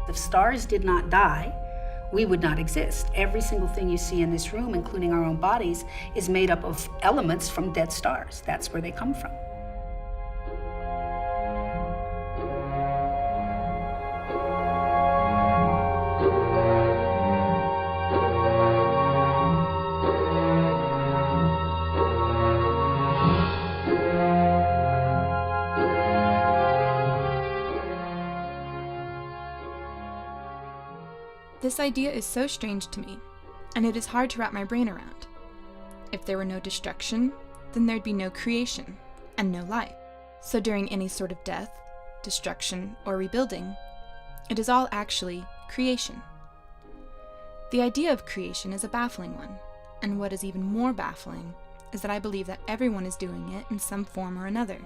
If stars did not die, we would not exist. Every single thing you see in this room, including our own bodies, is made up of elements from dead stars. That's where they come from. This idea is so strange to me, and it is hard to wrap my brain around. If there were no destruction, then there'd be no creation, and no life. So during any sort of death, destruction, or rebuilding, it is all actually creation. The idea of creation is a baffling one, and what is even more baffling is that I believe that everyone is doing it in some form or another,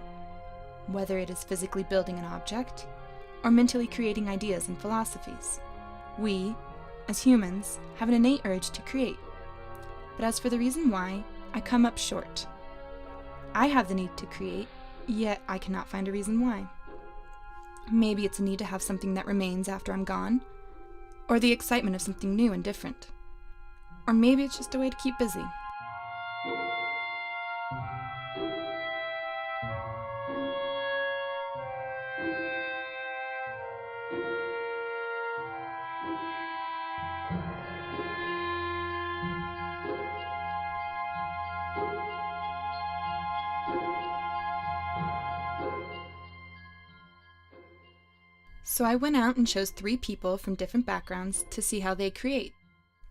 whether it is physically building an object, or mentally creating ideas and philosophies. We, as humans, have an innate urge to create. But as for the reason why, I come up short. I have the need to create, yet I cannot find a reason why. Maybe it's a need to have something that remains after I'm gone, or the excitement of something new and different. Or maybe it's just a way to keep busy. So I went out and chose 3 people from different backgrounds to see how they create.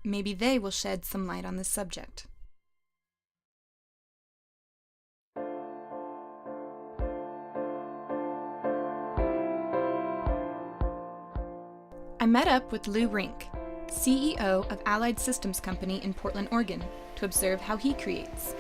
Maybe they will shed some light on this subject. I met up with Lou Rink, CEO of Allied Systems Company in Portland, Oregon, to observe how he creates.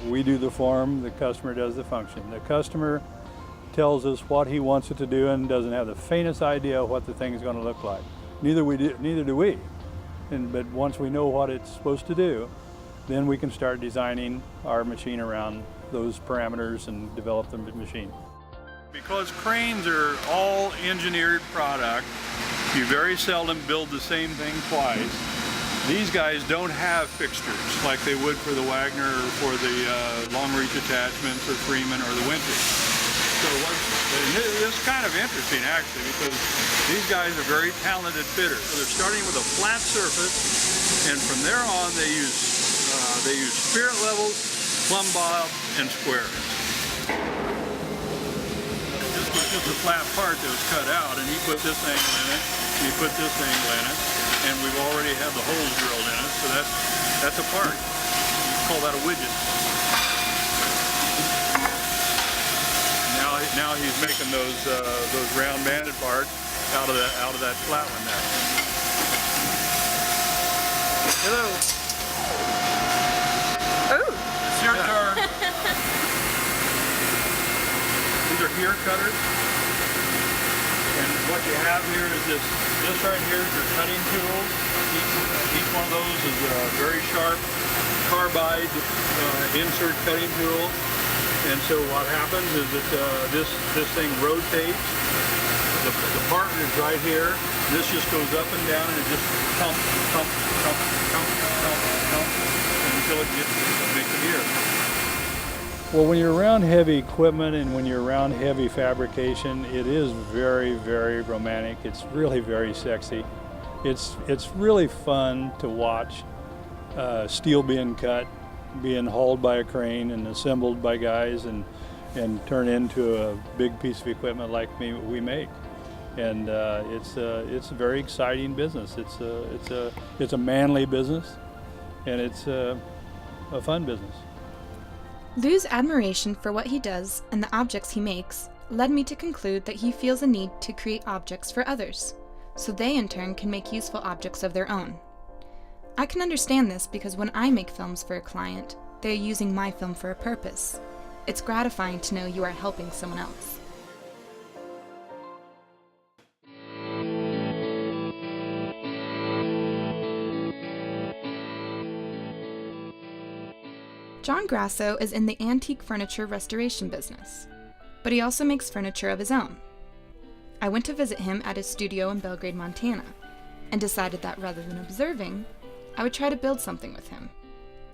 We do the form, the customer does the function. The customer tells us what he wants it to do and doesn't have the faintest idea what the thing is going to look like. Neither do we. But once we know what it's supposed to do, then we can start designing our machine around those parameters and develop the machine. Because cranes are all engineered product, you very seldom build the same thing twice. These guys don't have fixtures like they would for the Wagner or for the long reach attachments or Freeman or the Winter. So this is kind of interesting actually, because these guys are very talented fitters. So they're starting with a flat surface, and from there on they use spirit levels, plumb bob, and squares. This was just a flat part that was cut out, and he put this angle in it, and he put this angle in it. And we've already had the holes drilled in it, so that's a part. You call that a widget. Now he's making those round banded parts out of that flat one there. Hello. Oh. It's your turn. These are gear cutters. And what you have here is this right here is your cutting tool. Each one of those is a very sharp carbide insert cutting tool. And so what happens is that this thing rotates. The part is right here. This just goes up and down, and it just pump, until it makes a gear. Well, when you're around heavy equipment and when you're around heavy fabrication, it is very, very romantic. It's really very sexy. It's really fun to watch steel being cut, being hauled by a crane and assembled by guys and turn into a big piece of equipment like we make. And it's a very exciting business. It's a manly business, and it's a fun business. Lou's admiration for what he does and the objects he makes led me to conclude that he feels a need to create objects for others, so they in turn can make useful objects of their own. I can understand this because when I make films for a client, they're using my film for a purpose. It's gratifying to know you are helping someone else. John Grasso is in the antique furniture restoration business, but he also makes furniture of his own. I went to visit him at his studio in Belgrade, Montana, and decided that rather than observing, I would try to build something with him,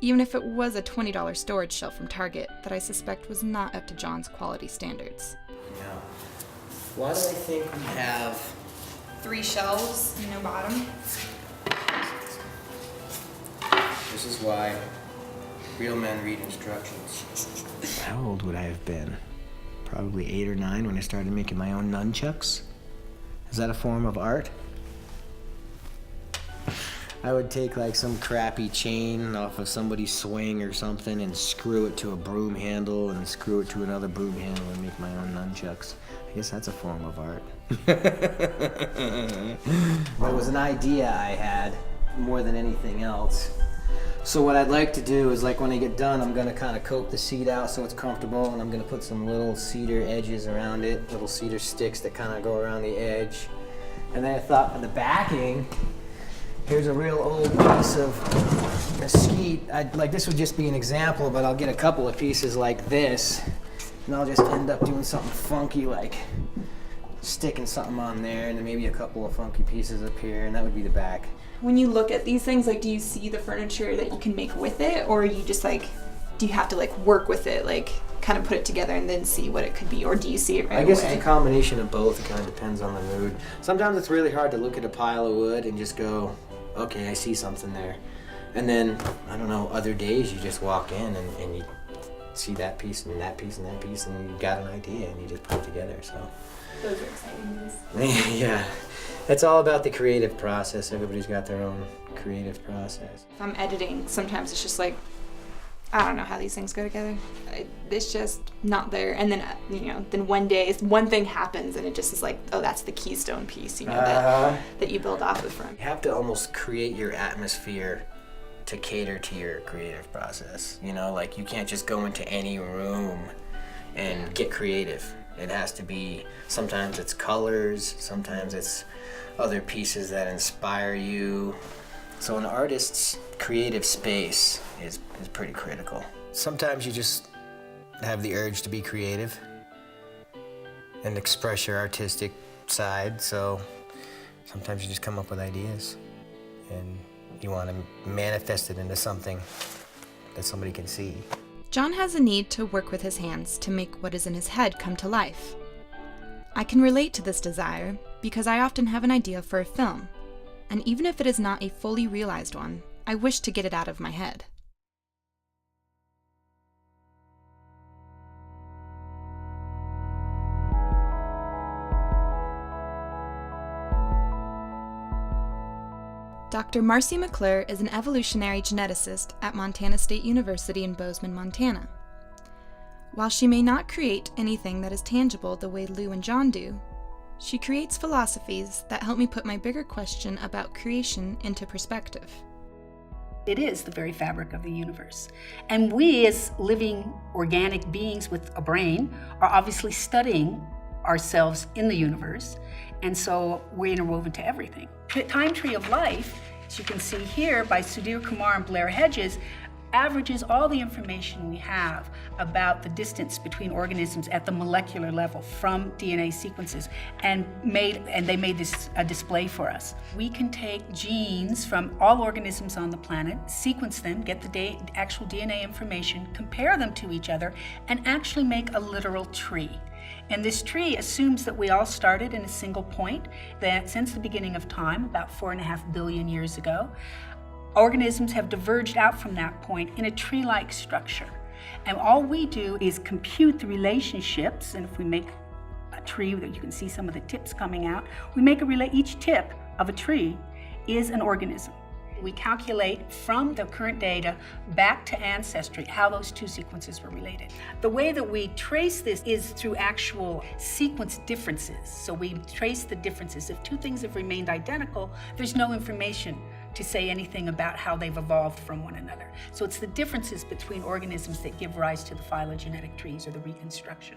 even if it was a $20 storage shelf from Target that I suspect was not up to John's quality standards. Now, why do I think we have 3 shelves, no bottom. This is why real men read instructions. How old would I have been? Probably 8 or 9 when I started making my own nunchucks. Is that a form of art? I would take like some crappy chain off of somebody's swing or something and screw it to a broom handle and screw it to another broom handle and make my own nunchucks. I guess that's a form of art. It was an idea I had more than anything else. So what I'd like to do is, like, when I get done, I'm gonna kind of coat the seat out so it's comfortable, and I'm gonna put some little cedar edges around it, little cedar sticks that kind of go around the edge. And then I thought for the backing, here's a real old piece of mesquite. Like, this would just be an example, but I'll get a couple of pieces like this, and I'll just end up doing something funky, like sticking something on there, and then maybe a couple of funky pieces up here, and that would be the back. When you look at these things, like, do you see the furniture that you can make with it, or are you just like, do you have to like work with it, like kind of put it together and then see what it could be, or do you see it right away? I guess it's a combination of both. It kind of depends on the mood. Sometimes it's really hard to look at a pile of wood and just go, okay, I see something there. And then, I don't know, other days you just walk in and you see that piece and that piece and that piece, and you got an idea and you just put it together, so. Those are exciting days. Yeah. It's all about the creative process. Everybody's got their own creative process. If I'm editing, sometimes it's just like, I don't know how these things go together. It's just not there. And then, then one day, one thing happens and it just is like, oh, that's the keystone piece, that you build off of from. You have to almost create your atmosphere to cater to your creative process. Like, you can't just go into any room and get creative. It has to be, sometimes it's colors, sometimes it's other pieces that inspire you. So an artist's creative space is pretty critical. Sometimes you just have the urge to be creative and express your artistic side, so sometimes you just come up with ideas and you want to manifest it into something that somebody can see. John has a need to work with his hands to make what is in his head come to life. I can relate to this desire because I often have an idea for a film, and even if it is not a fully realized one, I wish to get it out of my head. Dr. Marcy McClure is an evolutionary geneticist at Montana State University in Bozeman, Montana. While she may not create anything that is tangible the way Lou and John do, she creates philosophies that help me put my bigger question about creation into perspective. It is the very fabric of the universe. And we, as living organic beings with a brain, are obviously studying ourselves in the universe, and so we're interwoven to everything. The Time Tree of Life, as you can see here by Sudhir Kumar and Blair Hedges, averages all the information we have about the distance between organisms at the molecular level from DNA sequences, and they made this a display for us. We can take genes from all organisms on the planet, sequence them, get the actual DNA information, compare them to each other, and actually make a literal tree. And this tree assumes that we all started in a single point, that since the beginning of time, about 4.5 billion years ago, organisms have diverged out from that point in a tree-like structure. And all we do is compute the relationships, and if we make a tree that you can see some of the tips coming out, we make each tip of a tree is an organism. We calculate from the current data back to ancestry how those two sequences were related. The way that we trace this is through actual sequence differences. So we trace the differences. If two things have remained identical, there's no information to say anything about how they've evolved from one another. So it's the differences between organisms that give rise to the phylogenetic trees or the reconstruction.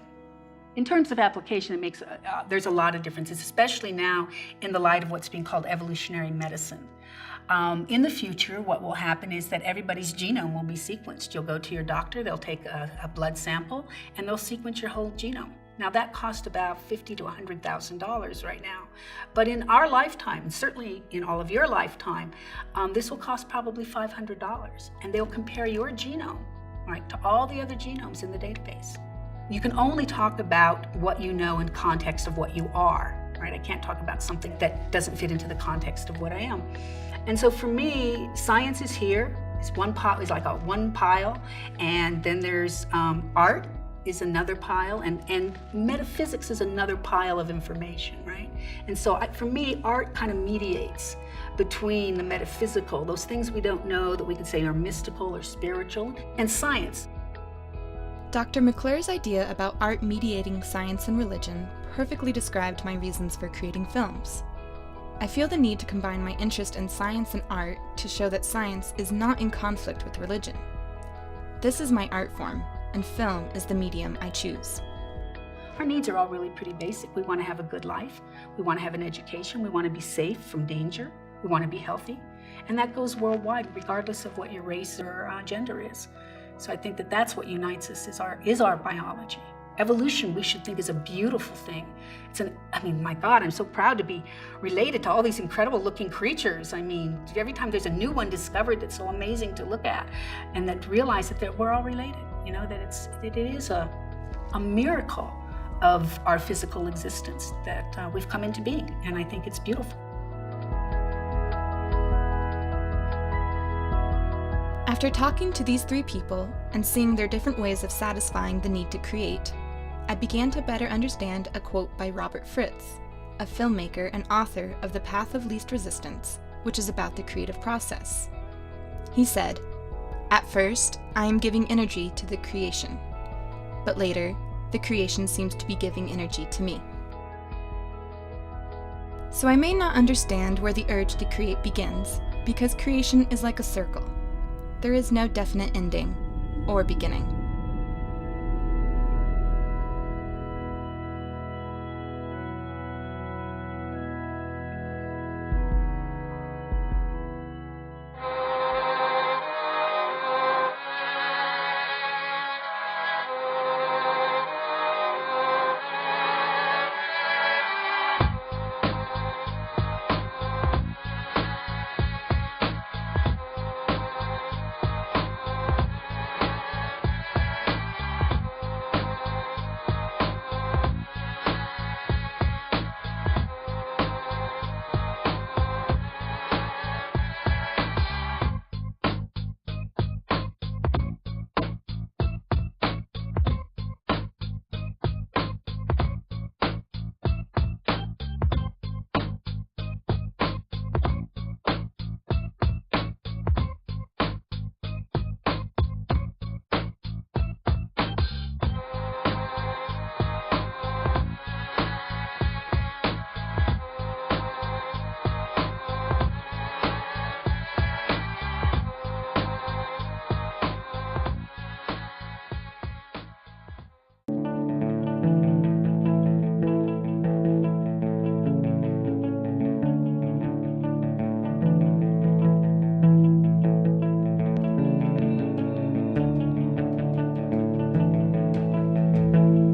In terms of application, there's a lot of differences, especially now in the light of what's being called evolutionary medicine. In the future, what will happen is that everybody's genome will be sequenced. You'll go to your doctor, they'll take a blood sample, and they'll sequence your whole genome. Now that costs about $50,000 to $100,000 right now. But in our lifetime, and certainly in all of your lifetime, this will cost probably $500. And they'll compare your genome, right, to all the other genomes in the database. You can only talk about what you know in context of what you are, right? I can't talk about something that doesn't fit into the context of what I am. And so for me, science is here. It's one pile, and then there's art is another pile, and metaphysics is another pile of information, right? And so for me, art kind of mediates between the metaphysical, those things we don't know that we could say are mystical or spiritual, and science. Dr. McClure's idea about art mediating science and religion perfectly described my reasons for creating films. I feel the need to combine my interest in science and art to show that science is not in conflict with religion. This is my art form, and film is the medium I choose. Our needs are all really pretty basic. We want to have a good life. We want to have an education. We want to be safe from danger. We want to be healthy. And that goes worldwide, regardless of what your race or gender is. So I think that that's what unites us, is our biology. Evolution, we should think, is a beautiful thing. My God, I'm so proud to be related to all these incredible looking creatures. I mean, every time there's a new one discovered that's so amazing to look at, and that realize that we're all related, you know, that it is a miracle of our physical existence that we've come into being, and I think it's beautiful. After talking to these three people and seeing their different ways of satisfying the need to create, I began to better understand a quote by Robert Fritz, a filmmaker and author of The Path of Least Resistance, which is about the creative process. He said, "At first, I am giving energy to the creation, but later, the creation seems to be giving energy to me." So I may not understand where the urge to create begins, because creation is like a circle. There is no definite ending or beginning.